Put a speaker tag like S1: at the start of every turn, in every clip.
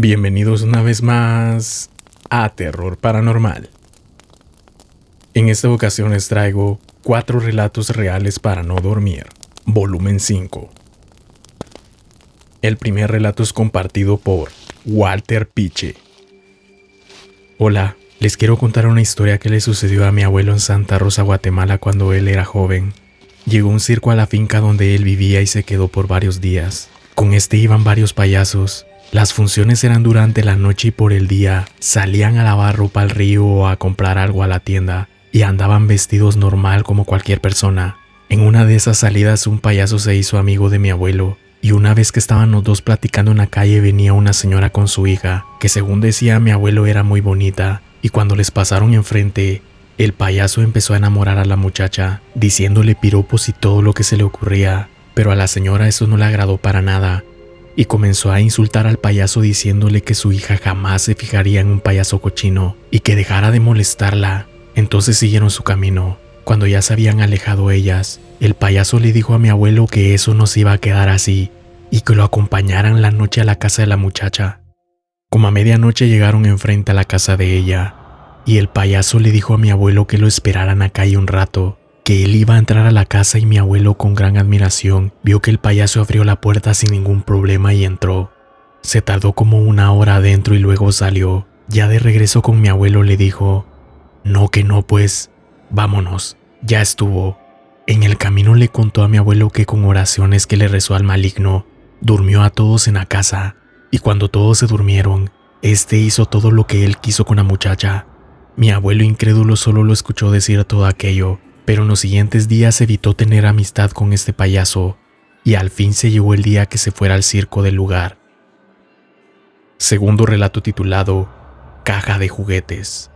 S1: Bienvenidos una vez más a Terror Paranormal. En esta ocasión les traigo 4 relatos reales para no dormir, volumen 5. El primer relato es compartido por Walter Piche. Hola, les quiero contar una historia que le sucedió a mi abuelo en Santa Rosa, Guatemala cuando él era joven. Llegó un circo a la finca donde él vivía y se quedó por varios días. Con este iban varios payasos. Las funciones eran durante la noche y por el día salían a lavar ropa al río o a comprar algo a la tienda y andaban vestidos normal como cualquier persona. En una de esas salidas un payaso se hizo amigo de mi abuelo y una vez que estaban los dos platicando en la calle venía una señora con su hija que según decía mi abuelo era muy bonita y cuando les pasaron enfrente el payaso empezó a enamorar a la muchacha diciéndole piropos y todo lo que se le ocurría, pero a la señora eso no le agradó para nada. Y comenzó a insultar al payaso diciéndole que su hija jamás se fijaría en un payaso cochino y que dejara de molestarla. Entonces siguieron su camino. Cuando ya se habían alejado ellas, el payaso le dijo a mi abuelo que eso no se iba a quedar así y que lo acompañaran la noche a la casa de la muchacha. Como a medianoche llegaron enfrente a la casa de ella y el payaso le dijo a mi abuelo que lo esperaran acá y un rato, que él iba a entrar a la casa y mi abuelo con gran admiración vio que el payaso abrió la puerta sin ningún problema y entró. Se tardó como 1 hora adentro y luego salió. Ya de regreso con mi abuelo le dijo, no que no pues, vámonos, ya estuvo. En el camino le contó a mi abuelo que con oraciones que le rezó al maligno, durmió a todos en la casa y cuando todos se durmieron, este hizo todo lo que él quiso con la muchacha. Mi abuelo incrédulo solo lo escuchó decir todo aquello. Pero en los siguientes días evitó tener amistad con este payaso y al fin se llegó el día que se fuera al circo del lugar. Segundo relato titulado Caja de juguetes.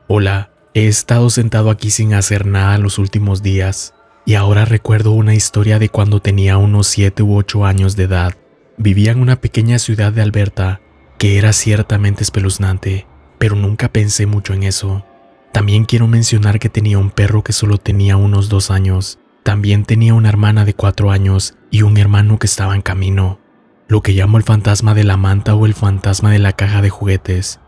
S1: Hola, he estado sentado aquí sin hacer nada los últimos días y ahora recuerdo una historia de cuando tenía unos 7 u 8 años de edad. Vivía en una pequeña ciudad de Alberta que era ciertamente espeluznante, pero nunca pensé mucho en eso. También quiero mencionar que tenía un perro que solo tenía unos 2 años. También tenía una hermana de 4 años y un hermano que estaba en camino. Lo que llamo el fantasma de la manta o el fantasma de la caja de juguetes.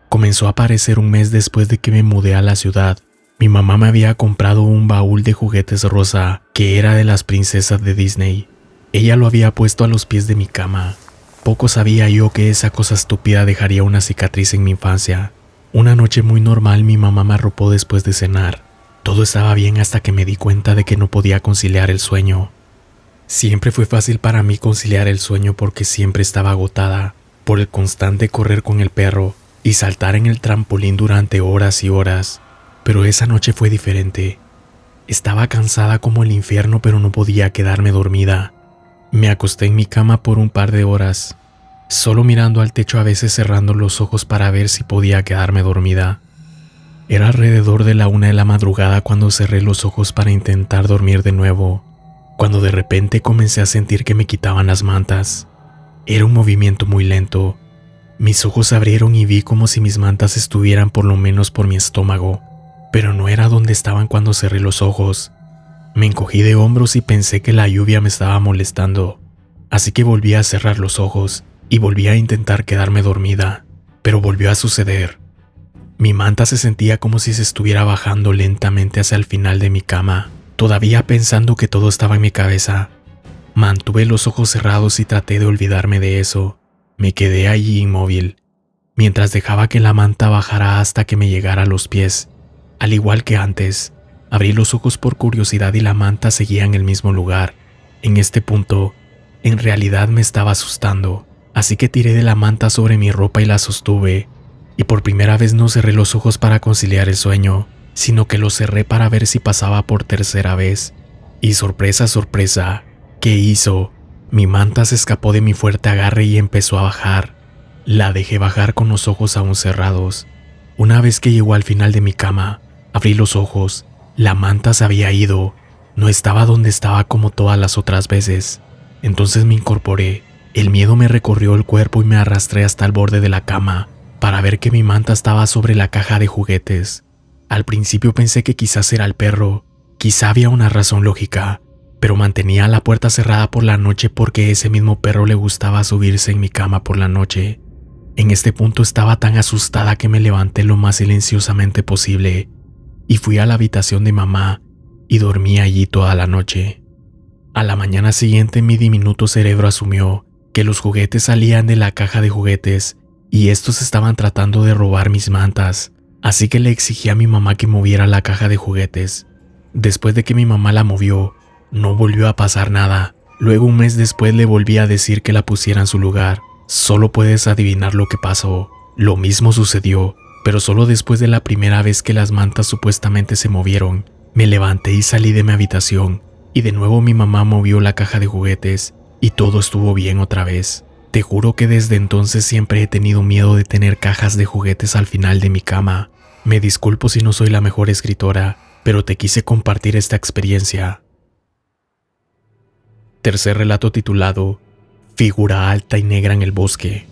S1: Comenzó a aparecer un mes después de que me mudé a la ciudad. Mi mamá me había comprado un baúl de juguetes rosa que era de las princesas de Disney. Ella lo había puesto a los pies de mi cama. Poco sabía yo que esa cosa estúpida dejaría una cicatriz en mi infancia. Una noche muy normal mi mamá me arropó después de cenar. Todo estaba bien hasta que me di cuenta de que no podía conciliar el sueño. Siempre fue fácil para mí conciliar el sueño porque siempre estaba agotada por el constante correr con el perro y saltar en el trampolín durante horas y horas. Pero esa noche fue diferente. Estaba cansada como el infierno pero no podía quedarme dormida. Me acosté en mi cama por un par de horas. Solo mirando al techo, a veces cerrando los ojos para ver si podía quedarme dormida. Era alrededor de la 1 de la madrugada cuando cerré los ojos para intentar dormir de nuevo, cuando de repente comencé a sentir que me quitaban las mantas. Era un movimiento muy lento. Mis ojos se abrieron y vi como si mis mantas estuvieran por lo menos por mi estómago, pero no era donde estaban cuando cerré los ojos. Me encogí de hombros y pensé que la lluvia me estaba molestando, así que volví a cerrar los ojos. Y volví a intentar quedarme dormida, pero volvió a suceder. Mi manta se sentía como si se estuviera bajando lentamente hacia el final de mi cama, todavía pensando que todo estaba en mi cabeza. Mantuve los ojos cerrados y traté de olvidarme de eso. Me quedé allí inmóvil, mientras dejaba que la manta bajara hasta que me llegara a los pies. Al igual que antes, abrí los ojos por curiosidad y la manta seguía en el mismo lugar. En este punto, en realidad me estaba asustando. Así que tiré de la manta sobre mi ropa y la sostuve, y por primera vez no cerré los ojos para conciliar el sueño, sino que los cerré para ver si pasaba por tercera vez. Y sorpresa, sorpresa, ¿qué hizo? Mi manta se escapó de mi fuerte agarre y empezó a bajar. La dejé bajar con los ojos aún cerrados. Una vez que llegó al final de mi cama, abrí los ojos. La manta se había ido, no estaba donde estaba como todas las otras veces. Entonces me incorporé. El miedo me recorrió el cuerpo y me arrastré hasta el borde de la cama para ver que mi manta estaba sobre la caja de juguetes. Al principio pensé que quizás era el perro, quizá había una razón lógica, pero mantenía la puerta cerrada por la noche porque ese mismo perro le gustaba subirse en mi cama por la noche. En este punto estaba tan asustada que me levanté lo más silenciosamente posible y fui a la habitación de mamá y dormí allí toda la noche. A la mañana siguiente mi diminuto cerebro asumió que los juguetes salían de la caja de juguetes y estos estaban tratando de robar mis mantas, así que le exigí a mi mamá que moviera la caja de juguetes. Después de que mi mamá la movió, no volvió a pasar nada. Luego un mes después le volví a decir que la pusiera en su lugar. Solo puedes adivinar lo que pasó. Lo mismo sucedió, pero solo después de la primera vez que las mantas supuestamente se movieron. Me levanté y salí de mi habitación, y de nuevo mi mamá movió la caja de juguetes, y todo estuvo bien otra vez. Te juro que desde entonces siempre he tenido miedo de tener cajas de juguetes al final de mi cama. Me disculpo si no soy la mejor escritora, pero te quise compartir esta experiencia. Tercer relato titulado Figura alta y negra en el bosque.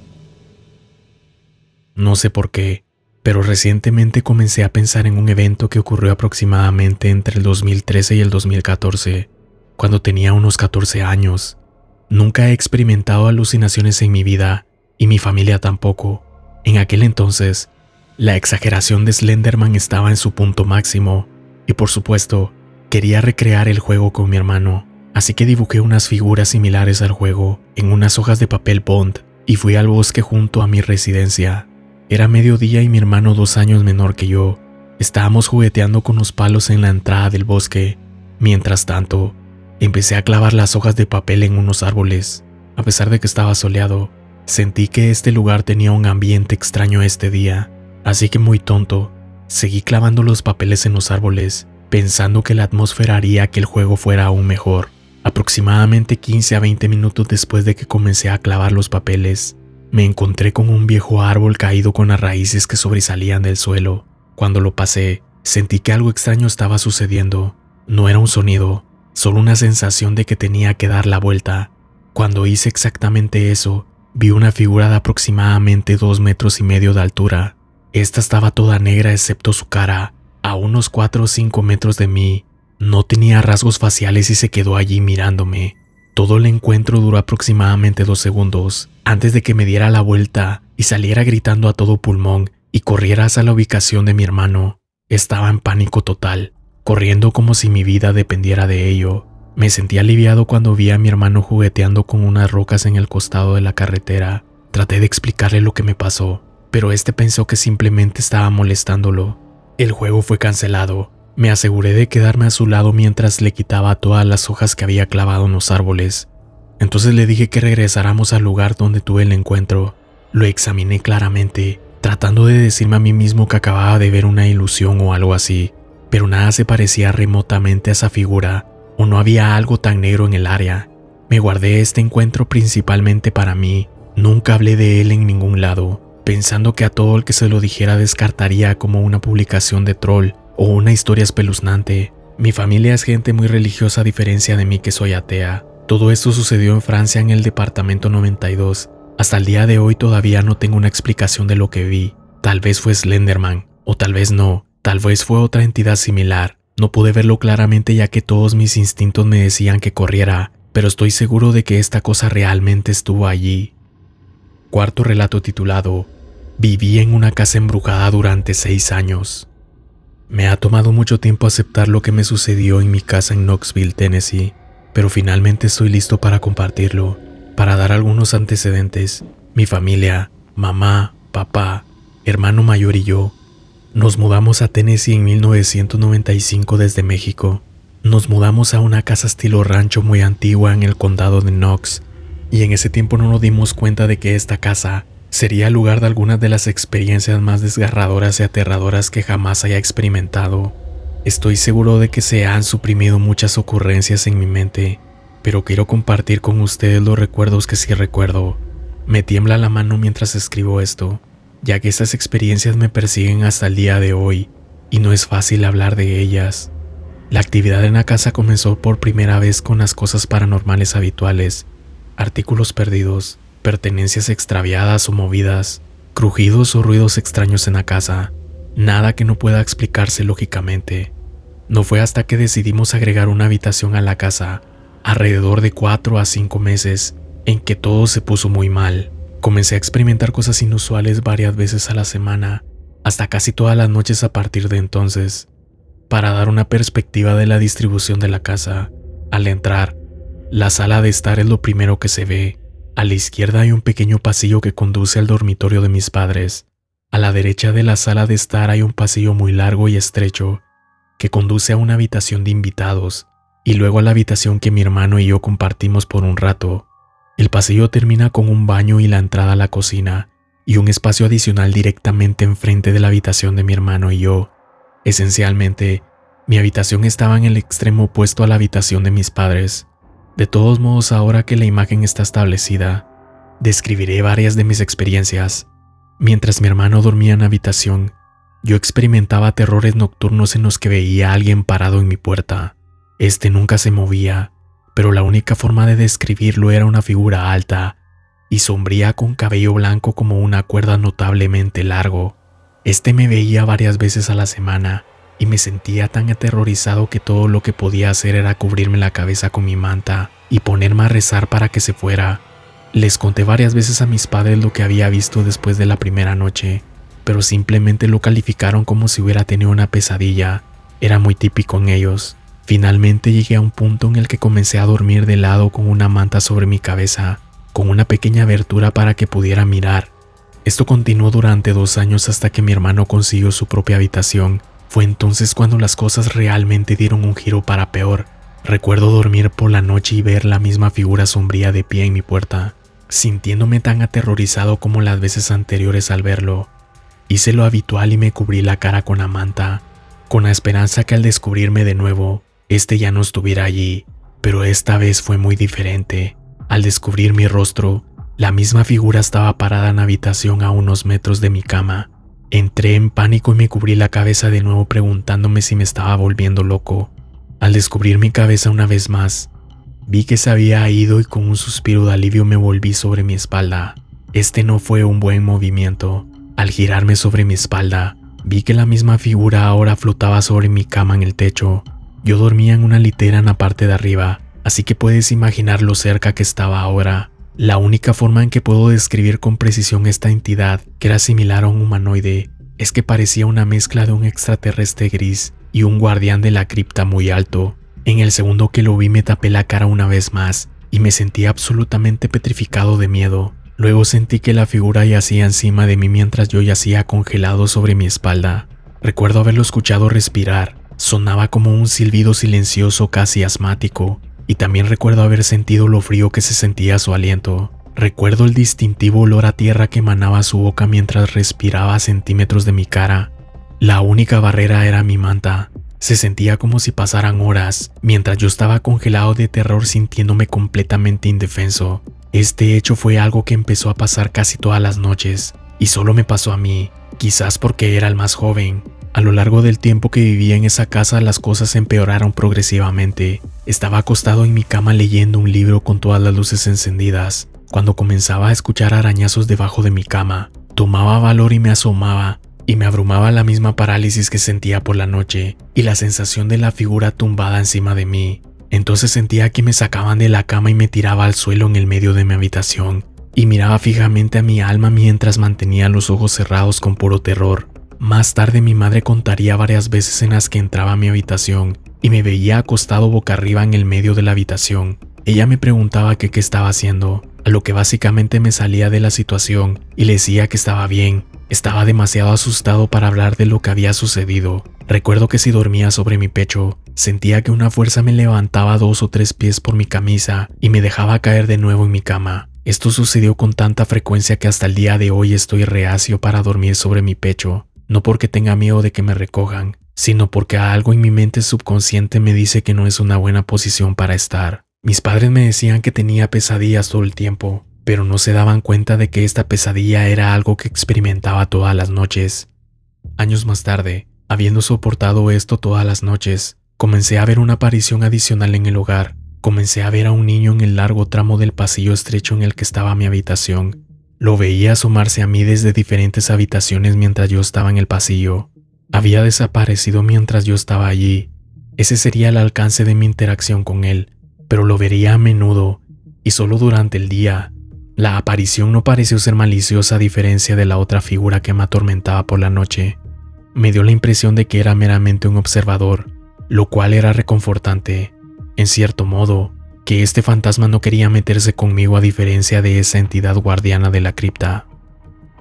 S1: No sé por qué, pero recientemente comencé a pensar en un evento que ocurrió aproximadamente entre el 2013 y el 2014, cuando tenía unos 14 años. Nunca he experimentado alucinaciones en mi vida, y mi familia tampoco. En aquel entonces, la exageración de Slenderman estaba en su punto máximo, y por supuesto, quería recrear el juego con mi hermano. Así que dibujé unas figuras similares al juego en unas hojas de papel bond y fui al bosque junto a mi residencia. Era mediodía y mi hermano 2 años menor que yo. Estábamos jugueteando con los palos en la entrada del bosque. Mientras tanto, empecé a clavar las hojas de papel en unos árboles. A pesar de que estaba soleado, sentí que este lugar tenía un ambiente extraño este día. Así que muy tonto, seguí clavando los papeles en los árboles, pensando que la atmósfera haría que el juego fuera aún mejor. Aproximadamente 15 a 20 minutos después de que comencé a clavar los papeles, me encontré con un viejo árbol caído con las raíces que sobresalían del suelo. Cuando lo pasé, sentí que algo extraño estaba sucediendo. No era un sonido, solo una sensación de que tenía que dar la vuelta. Cuando hice exactamente eso, vi una figura de aproximadamente 2,5 metros de altura. Esta estaba toda negra excepto su cara, a unos 4 o 5 metros de mí. No tenía rasgos faciales y se quedó allí mirándome. Todo el encuentro duró aproximadamente 2 segundos, antes de que me diera la vuelta y saliera gritando a todo pulmón y corriera hacia la ubicación de mi hermano. Estaba en pánico total, corriendo como si mi vida dependiera de ello. Me sentí aliviado cuando vi a mi hermano jugueteando con unas rocas en el costado de la carretera. Traté de explicarle lo que me pasó, pero este pensó que simplemente estaba molestándolo. El juego fue cancelado. Me aseguré de quedarme a su lado mientras le quitaba todas las hojas que había clavado en los árboles. Entonces le dije que regresáramos al lugar donde tuve el encuentro. Lo examiné claramente, tratando de decirme a mí mismo que acababa de ver una ilusión o algo así, pero nada se parecía remotamente a esa figura, o no había algo tan negro en el área. Me guardé este encuentro principalmente para mí. Nunca hablé de él en ningún lado, pensando que a todo el que se lo dijera descartaría como una publicación de troll o una historia espeluznante. Mi familia es gente muy religiosa a diferencia de mí que soy atea. Todo esto sucedió en Francia en el departamento 92. Hasta el día de hoy todavía no tengo una explicación de lo que vi. Tal vez fue Slenderman, o tal vez no. Tal vez fue otra entidad similar. No pude verlo claramente ya que todos mis instintos me decían que corriera, pero estoy seguro de que esta cosa realmente estuvo allí. Cuarto relato titulado Viví en una casa embrujada durante 6 años. Me ha tomado mucho tiempo aceptar lo que me sucedió en mi casa en Knoxville, Tennessee, pero finalmente estoy listo para compartirlo. Para dar algunos antecedentes, mi familia, mamá, papá, hermano mayor y yo, nos mudamos a Tennessee en 1995 desde México. Nos mudamos a una casa estilo rancho muy antigua en el condado de Knox, y en ese tiempo no nos dimos cuenta de que esta casa sería el lugar de algunas de las experiencias más desgarradoras y aterradoras que jamás haya experimentado. Estoy seguro de que se han suprimido muchas ocurrencias en mi mente, pero quiero compartir con ustedes los recuerdos que sí recuerdo. Me tiembla la mano mientras escribo esto, ya que estas experiencias me persiguen hasta el día de hoy, y no es fácil hablar de ellas. La actividad en la casa comenzó por primera vez con las cosas paranormales habituales, artículos perdidos, pertenencias extraviadas o movidas, crujidos o ruidos extraños en la casa, nada que no pueda explicarse lógicamente. No fue hasta que decidimos agregar una habitación a la casa, alrededor de 4 a 5 meses, en que todo se puso muy mal. Comencé a experimentar cosas inusuales varias veces a la semana, hasta casi todas las noches a partir de entonces. Para dar una perspectiva de la distribución de la casa, al entrar, la sala de estar es lo primero que se ve. A la izquierda hay un pequeño pasillo que conduce al dormitorio de mis padres. A la derecha de la sala de estar hay un pasillo muy largo y estrecho que conduce a una habitación de invitados y luego a la habitación que mi hermano y yo compartimos por un rato. El pasillo termina con un baño y la entrada a la cocina y un espacio adicional directamente enfrente de la habitación de mi hermano y yo. Esencialmente, mi habitación estaba en el extremo opuesto a la habitación de mis padres. De todos modos, ahora que la imagen está establecida, describiré varias de mis experiencias. Mientras mi hermano dormía en la habitación, yo experimentaba terrores nocturnos en los que veía a alguien parado en mi puerta. Este nunca se movía, pero la única forma de describirlo era una figura alta y sombría con cabello blanco como una cuerda notablemente largo. Este me veía varias veces a la semana y me sentía tan aterrorizado que todo lo que podía hacer era cubrirme la cabeza con mi manta y ponerme a rezar para que se fuera. Les conté varias veces a mis padres lo que había visto después de la primera noche, pero simplemente lo calificaron como si hubiera tenido una pesadilla. Era muy típico en ellos. Finalmente llegué a un punto en el que comencé a dormir de lado con una manta sobre mi cabeza, con una pequeña abertura para que pudiera mirar. Esto continuó durante 2 años hasta que mi hermano consiguió su propia habitación. Fue entonces cuando las cosas realmente dieron un giro para peor. Recuerdo dormir por la noche y ver la misma figura sombría de pie en mi puerta, sintiéndome tan aterrorizado como las veces anteriores al verlo. Hice lo habitual y me cubrí la cara con la manta, con la esperanza que al descubrirme de nuevo, este ya no estuviera allí, pero esta vez fue muy diferente. Al descubrir mi rostro, la misma figura estaba parada en la habitación a unos metros de mi cama. Entré en pánico y me cubrí la cabeza de nuevo preguntándome si me estaba volviendo loco. Al descubrir mi cabeza una vez más, vi que se había ido y con un suspiro de alivio me volví sobre mi espalda. Este no fue un buen movimiento. Al girarme sobre mi espalda, vi que la misma figura ahora flotaba sobre mi cama en el techo. Yo dormía en una litera en la parte de arriba, así que puedes imaginar lo cerca que estaba ahora. La única forma en que puedo describir con precisión esta entidad, que era similar a un humanoide, es que parecía una mezcla de un extraterrestre gris y un guardián de la cripta muy alto. En el segundo que lo vi me tapé la cara una vez más y me sentí absolutamente petrificado de miedo. Luego sentí que la figura yacía encima de mí mientras yo yacía congelado sobre mi espalda. Recuerdo haberlo escuchado respirar. Sonaba como un silbido silencioso casi asmático. Y también recuerdo haber sentido lo frío que se sentía su aliento. Recuerdo el distintivo olor a tierra que emanaba su boca mientras respiraba a centímetros de mi cara. La única barrera era mi manta. Se sentía como si pasaran horas, mientras yo estaba congelado de terror sintiéndome completamente indefenso. Este hecho fue algo que empezó a pasar casi todas las noches, y solo me pasó a mí, quizás porque era el más joven. A lo largo del tiempo que vivía en esa casa las cosas empeoraron progresivamente. Estaba acostado en mi cama leyendo un libro con todas las luces encendidas, cuando comenzaba a escuchar arañazos debajo de mi cama. Tomaba valor y me asomaba, y me abrumaba la misma parálisis que sentía por la noche, y la sensación de la figura tumbada encima de mí. Entonces sentía que me sacaban de la cama y me tiraba al suelo en el medio de mi habitación, y miraba fijamente a mi alma mientras mantenía los ojos cerrados con puro terror. Más tarde mi madre contaría varias veces en las que entraba a mi habitación y me veía acostado boca arriba en el medio de la habitación. Ella me preguntaba qué estaba haciendo, a lo que básicamente me salía de la situación y le decía que estaba bien. Estaba demasiado asustado para hablar de lo que había sucedido. Recuerdo que si dormía sobre mi pecho, sentía que una fuerza me levantaba 2 o 3 pies por mi camisa y me dejaba caer de nuevo en mi cama. Esto sucedió con tanta frecuencia que hasta el día de hoy estoy reacio para dormir sobre mi pecho. No porque tenga miedo de que me recojan, sino porque algo en mi mente subconsciente me dice que no es una buena posición para estar. Mis padres me decían que tenía pesadillas todo el tiempo, pero no se daban cuenta de que esta pesadilla era algo que experimentaba todas las noches. Años más tarde, habiendo soportado esto todas las noches, comencé a ver una aparición adicional en el hogar. Comencé a ver a un niño en el largo tramo del pasillo estrecho en el que estaba mi habitación. Lo veía asomarse a mí desde diferentes habitaciones mientras yo estaba en el pasillo. Había desaparecido mientras yo estaba allí. Ese sería el alcance de mi interacción con él, pero lo vería a menudo y solo durante el día. La aparición no pareció ser maliciosa a diferencia de la otra figura que me atormentaba por la noche. Me dio la impresión de que era meramente un observador, lo cual era reconfortante, en cierto modo, que este fantasma no quería meterse conmigo a diferencia de esa entidad guardiana de la cripta.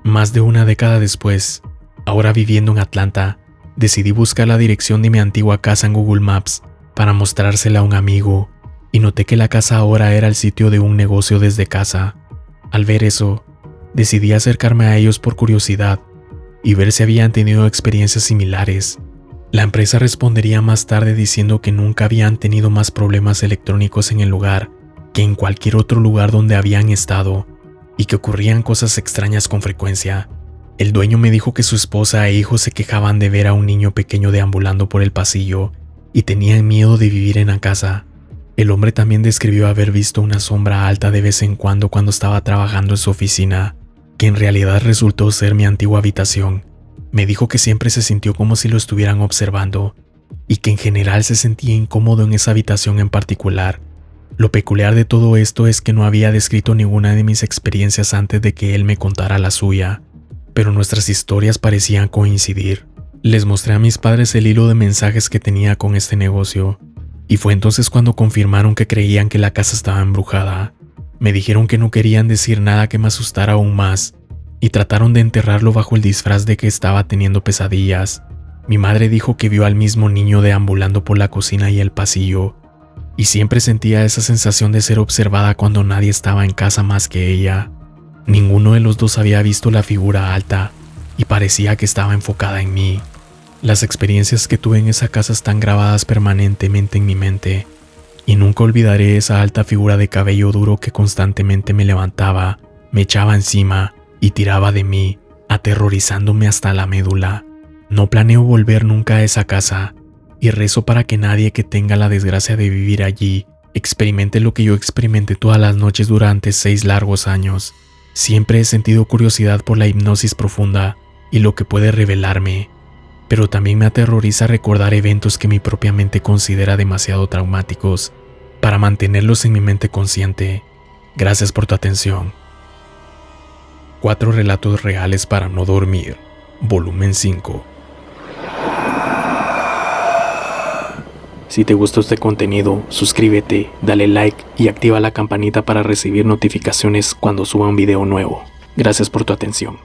S1: Más de una década después, ahora viviendo en Atlanta, decidí buscar la dirección de mi antigua casa en Google Maps para mostrársela a un amigo y noté que la casa ahora era el sitio de un negocio desde casa. Al ver eso, decidí acercarme a ellos por curiosidad y ver si habían tenido experiencias similares. La empresa respondería más tarde diciendo que nunca habían tenido más problemas electrónicos en el lugar que en cualquier otro lugar donde habían estado y que ocurrían cosas extrañas con frecuencia. El dueño me dijo que su esposa e hijos se quejaban de ver a un niño pequeño deambulando por el pasillo y tenían miedo de vivir en la casa. El hombre también describió haber visto una sombra alta de vez en cuando estaba trabajando en su oficina, que en realidad resultó ser mi antigua habitación. Me dijo que siempre se sintió como si lo estuvieran observando y que en general se sentía incómodo en esa habitación en particular. Lo peculiar de todo esto es que no había descrito ninguna de mis experiencias antes de que él me contara la suya, pero nuestras historias parecían coincidir. Les mostré a mis padres el hilo de mensajes que tenía con este negocio, y fue entonces cuando confirmaron que creían que la casa estaba embrujada. Me dijeron que no querían decir nada que me asustara aún más, y trataron de enterrarlo bajo el disfraz de que estaba teniendo pesadillas. Mi madre dijo que vio al mismo niño deambulando por la cocina y el pasillo, y siempre sentía esa sensación de ser observada cuando nadie estaba en casa más que ella. Ninguno de los dos había visto la figura alta, y parecía que estaba enfocada en mí. Las experiencias que tuve en esa casa están grabadas permanentemente en mi mente, y nunca olvidaré esa alta figura de cabello duro que constantemente me levantaba, me echaba encima y tiraba de mí, aterrorizándome hasta la médula. No planeo volver nunca a esa casa, y rezo para que nadie que tenga la desgracia de vivir allí experimente lo que yo experimenté todas las noches durante 6 largos años. Siempre he sentido curiosidad por la hipnosis profunda y lo que puede revelarme, pero también me aterroriza recordar eventos que mi propia mente considera demasiado traumáticos para mantenerlos en mi mente consciente. Gracias por tu atención. 4 relatos reales para no dormir, volumen 5. Si te gustó este contenido, suscríbete, dale like y activa la campanita para recibir notificaciones cuando suba un video nuevo. Gracias por tu atención.